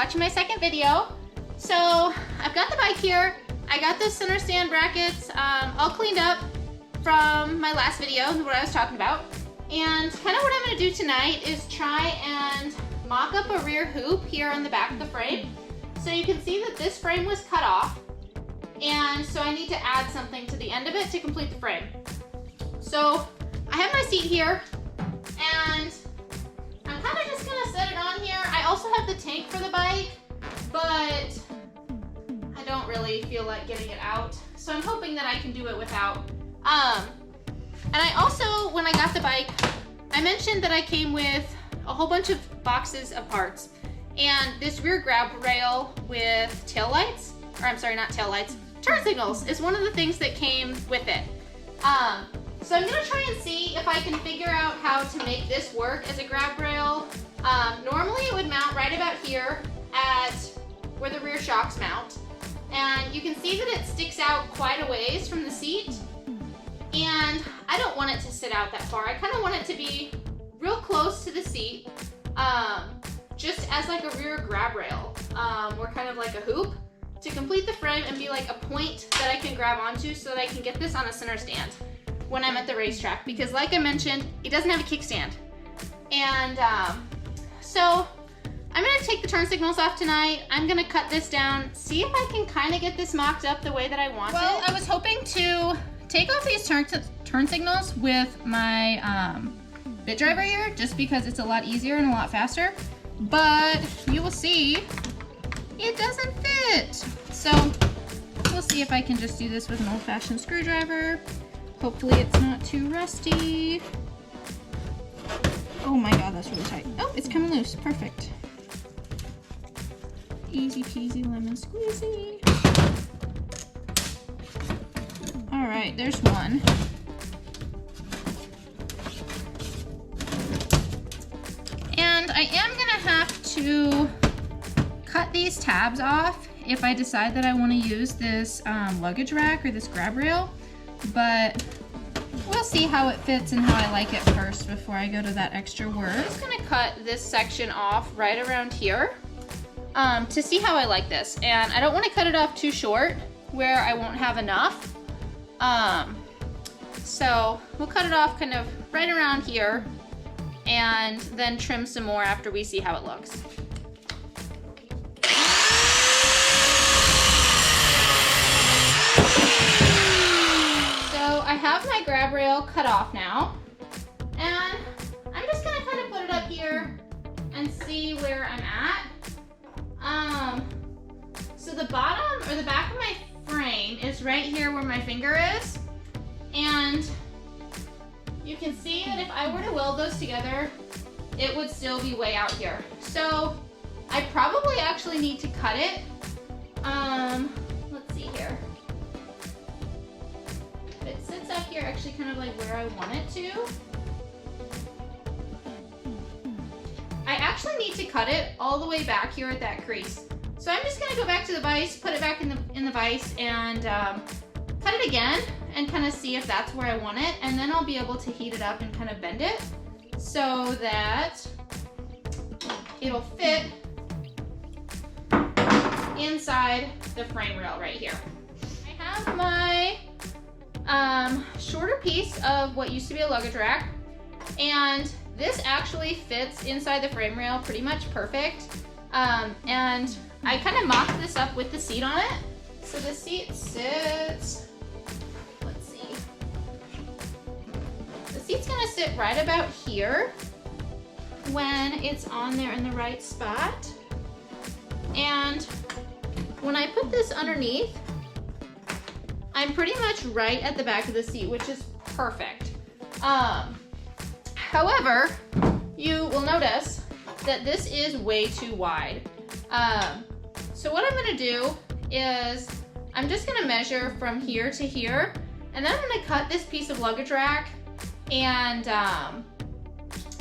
watching my second video. So I've got the bike here. I got the center stand brackets all cleaned up from my last video, what I was talking about. And kind of what I'm going to do tonight is try and mock up a rear hoop here on the back of the frame. So you can see that this frame was cut off, and so I need to add something to the end of it to complete the frame. So I have my seat here, and I'm kind of just going to set it on here. I also have the tank for the bike, but I don't really feel like getting it out, so I'm hoping that I can do it without. And I also, when I got the bike, I mentioned that I came with a whole bunch of boxes of parts, and this rear grab rail with tail lights, or I'm sorry, not tail lights, turn signals is one of the things that came with it. So I'm gonna try and see if I can figure out how to make this work as a grab rail. Normally it would mount right about here at where the rear shocks mount, and you can see that it sticks out quite a ways from the seat, and I don't want it to sit out that far. I kind of want it to be real close to the seat, just as like a rear grab rail, or kind of like a hoop to complete the frame and be like a point that I can grab onto so that I can get this on a center stand when I'm at the racetrack, because like I mentioned, it doesn't have a kickstand. And so I'm gonna take the turn signals off tonight. I'm gonna cut this down, see if I can kind of get this mocked up the way that I want it. Well, I was hoping to take off these turn signals with my bit driver here, just because it's a lot easier and a lot faster, but you will see it doesn't fit. So we'll see if I can just do this with an old-fashioned screwdriver. Hopefully it's not too rusty. Oh my god, that's really tight. Oh, it's coming loose. Perfect. Easy peasy lemon squeezy. All right, there's one. And I am gonna have to cut these tabs off if I decide that I want to use this luggage rack or this grab rail, but we'll see how it fits and how I like it first before I go to that extra work. I'm just gonna cut this section off right around here to see how I like this, and I don't want to cut it off too short where I won't have enough. So we'll cut it off kind of right around here and then trim some more after we see how it looks. So I have my grab rail cut off now, and I'm just gonna kind of put it up here and see where I'm at. So the bottom or the back of my frame is right here where my finger is, and you can see that if I were to weld those together, it would still be way out here. So I probably actually need to cut it. Let's see here. It sits up here actually kind of like where I want it to. I actually need to cut it all the way back here at that crease. So I'm just gonna go back to the vise, put it back in the vise, and cut it again and kind of see if that's where I want it, and then I'll be able to heat it up and kind of bend it so that it'll fit inside the frame rail right here. I have my shorter piece of what used to be a luggage rack, and this actually fits inside the frame rail pretty much perfect. And I kind of mocked this up with the seat on it. So the seat sits, let's see. The seat's gonna sit right about here when it's on there in the right spot. And when I put this underneath, I'm pretty much right at the back of the seat, which is perfect. However, you will notice that this is way too wide. So what I'm gonna do is I'm just gonna measure from here to here, and then I'm gonna cut this piece of luggage rack and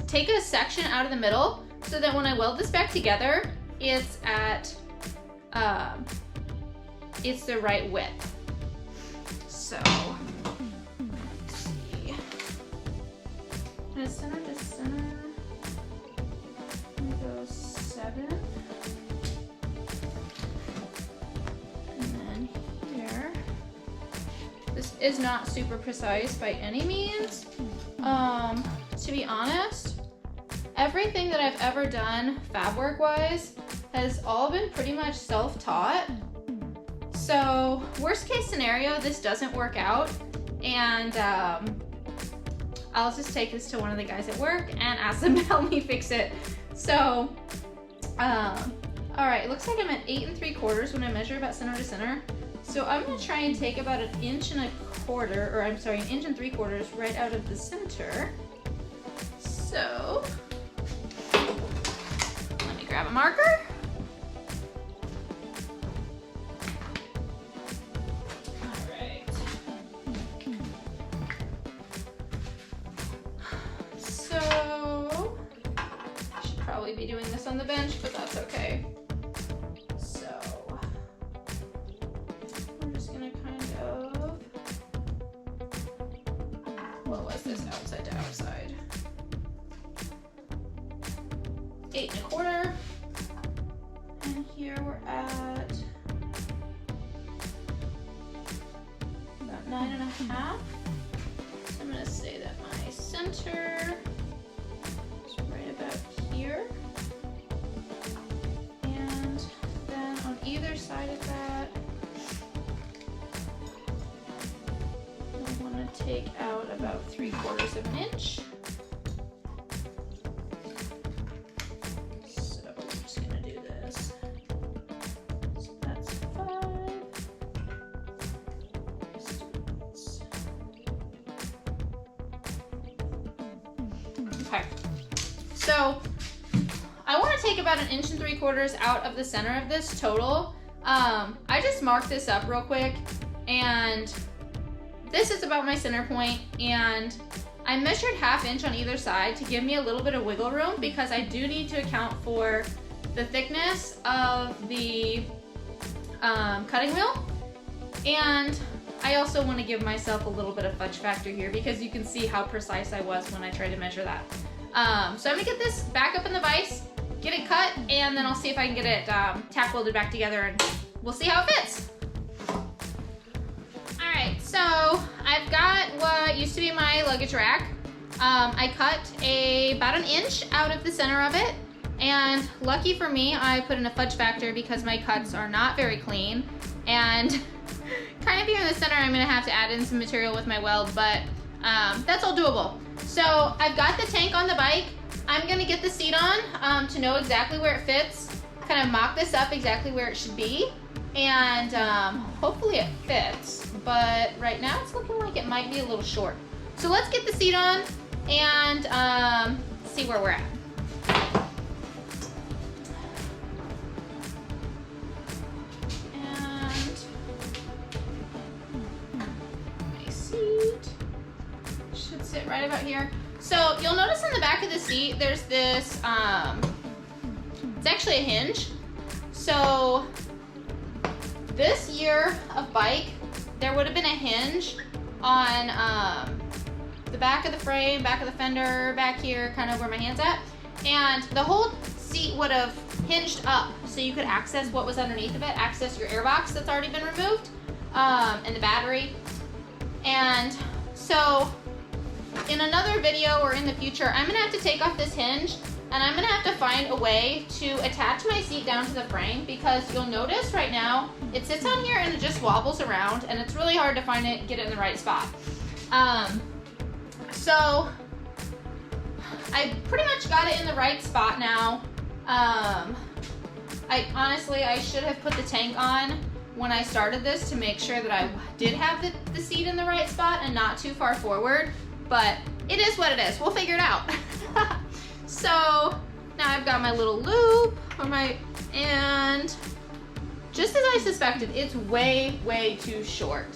take a section out of the middle so that when I weld this back together, it's at, it's the right width. So, let's see. I'm gonna center to center. I'm gonna go 7. is not super precise by any means. To be honest, everything that I've ever done fab work wise has all been pretty much self-taught. So worst case scenario, this doesn't work out, and I'll just take this to one of the guys at work and ask them to help me fix it. So, all right, it looks like I'm at 8 3/4 when I measure about center to center. So I'm gonna try and take about 1 1/4, or I'm sorry, 1 3/4 right out of the center. So, let me grab a marker. All right. So, I should probably be doing this on the bench, but that's okay. So, I'm just gonna kind of, what was this, outside to outside? 8 1/4, and here we're at about 9 1/2. So I'm gonna say that my center is right about here, and then on either side of that, I want to take out about 3/4 of an inch. Okay, so I want to take about 1 3/4 inches out of the center of this total. I just marked this up real quick, and this is about my center point, and I measured 1/2 inch on either side to give me a little bit of wiggle room, because I do need to account for the thickness of the cutting wheel, and I also want to give myself a little bit of fudge factor here, because you can see how precise I was when I tried to measure that. So I'm gonna get this back up in the vise, get it cut, and then I'll see if I can get it tack welded back together, and we'll see how it fits. All right, so I've got what used to be my luggage rack. I cut about 1 inch out of the center of it, and lucky for me, I put in a fudge factor because my cuts are not very clean, and kind of here in the center, I'm gonna have to add in some material with my weld, but that's all doable. So I've got the tank on the bike. I'm gonna get the seat on to know exactly where it fits, kind of mock this up exactly where it should be, and hopefully it fits, but right now it's looking like it might be a little short. So let's get the seat on and see where we're at. Sit right about here. So you'll notice on the back of the seat there's this it's actually a hinge. So this year of bike, there would have been a hinge on the back of the frame, back of the fender, back here, kind of where my hand's at, and the whole seat would have hinged up so you could access what was underneath of it, access your airbox that's already been removed, and the battery. And so in another video or in the future, I'm gonna have to take off this hinge, and I'm gonna have to find a way to attach my seat down to the frame, because you'll notice right now it sits on here and it just wobbles around, and it's really hard to find it, get it in the right spot. So I pretty much got it in the right spot now. I honestly should have put the tank on when I started this to make sure that I did have the seat in the right spot and not too far forward. But it is what it is. We'll figure it out. So now I've got my little loop, and just as I suspected, it's way, way too short.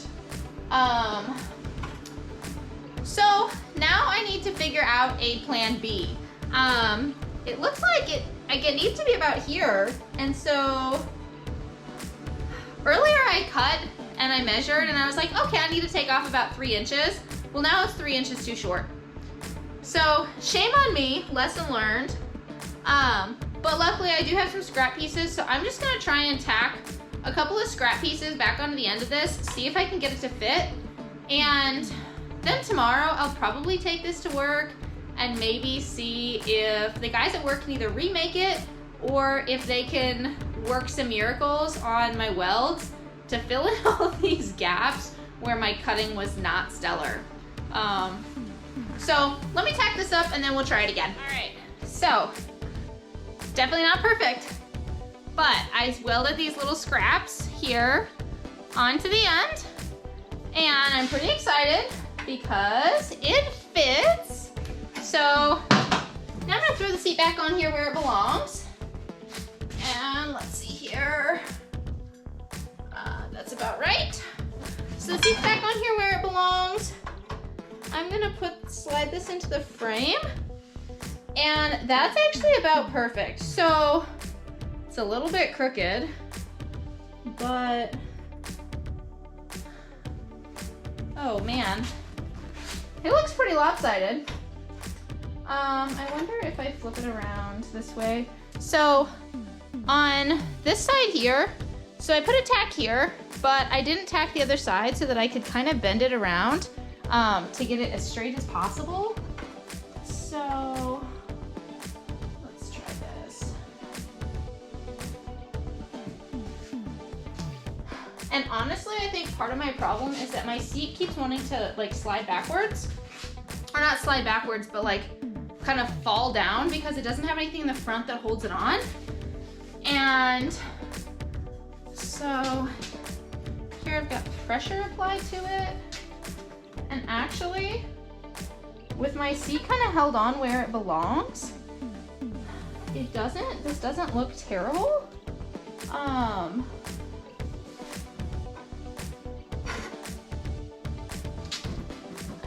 So now I need to figure out a plan B. It looks like it needs to be about here, and so earlier I cut and I measured, and I was like, okay, I need to take off about 3 inches. Well, now it's 3 inches too short. So shame on me, lesson learned. But luckily I do have some scrap pieces, so I'm just gonna try and tack a couple of scrap pieces back onto the end of this, see if I can get it to fit. And then tomorrow I'll probably take this to work and maybe see if the guys at work can either remake it or if they can work some miracles on my welds to fill in all of these gaps where my cutting was not stellar. So let me tack this up and then we'll try it again. All right, so it's definitely not perfect, but I welded these little scraps here onto the end, and I'm pretty excited because it fits. So now I'm gonna throw the seat back on here where it belongs. And let's see here. That's about right. So the seat's back on here where it belongs. I'm gonna slide this into the frame, and that's actually about perfect. So it's a little bit crooked, but oh man, it looks pretty lopsided. I wonder if I flip it around this way. So on this side here, so I put a tack here, but I didn't tack the other side so that I could kind of bend it around to get it as straight as possible. So let's try this. And honestly, I think part of my problem is that my seat keeps wanting to like slide backwards. Or not slide backwards, but like kind of fall down because it doesn't have anything in the front that holds it on. And so here I've got pressure applied to it. And actually, with my seat kind of held on where it belongs, this doesn't look terrible. I'm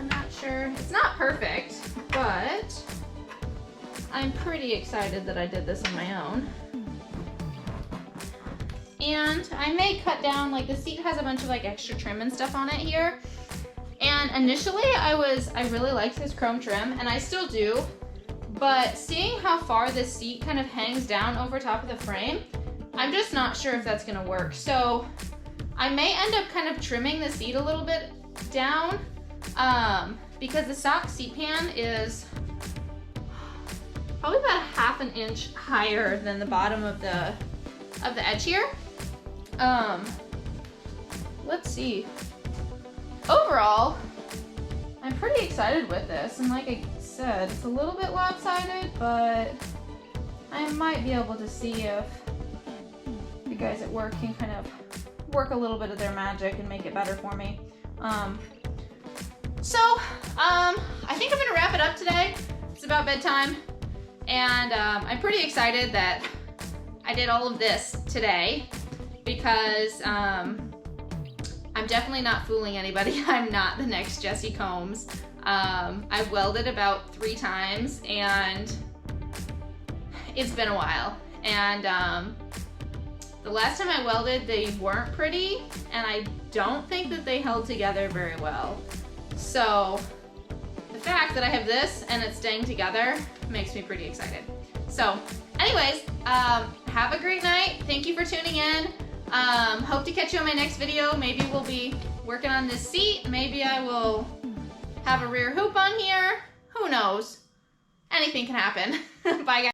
not sure, it's not perfect, but I'm pretty excited that I did this on my own. And I may cut down, like the seat has a bunch of like extra trim and stuff on it here. And initially I really liked this chrome trim, and I still do, but seeing how far this seat kind of hangs down over top of the frame, I'm just not sure if that's gonna work. So I may end up kind of trimming the seat a little bit down, because the stock seat pan is probably about ½ an inch higher than the bottom of the edge here. Let's see. Overall, I'm pretty excited with this, and like I said, it's a little bit lopsided, but I might be able to see if the guys at work can kind of work a little bit of their magic and make it better for me. I think I'm gonna wrap it up today. It's about bedtime, and I'm pretty excited that I did all of this today because I'm definitely not fooling anybody. I'm not the next Jessie Combs. I've welded about 3 times, and it's been a while. And the last time I welded, they weren't pretty, and I don't think that they held together very well. So the fact that I have this and it's staying together makes me pretty excited. So anyways, have a great night. Thank you for tuning in. Hope to catch you on my next video. Maybe we'll be working on this seat. Maybe I will have a rear hoop on here. Who knows? Anything can happen. Bye guys.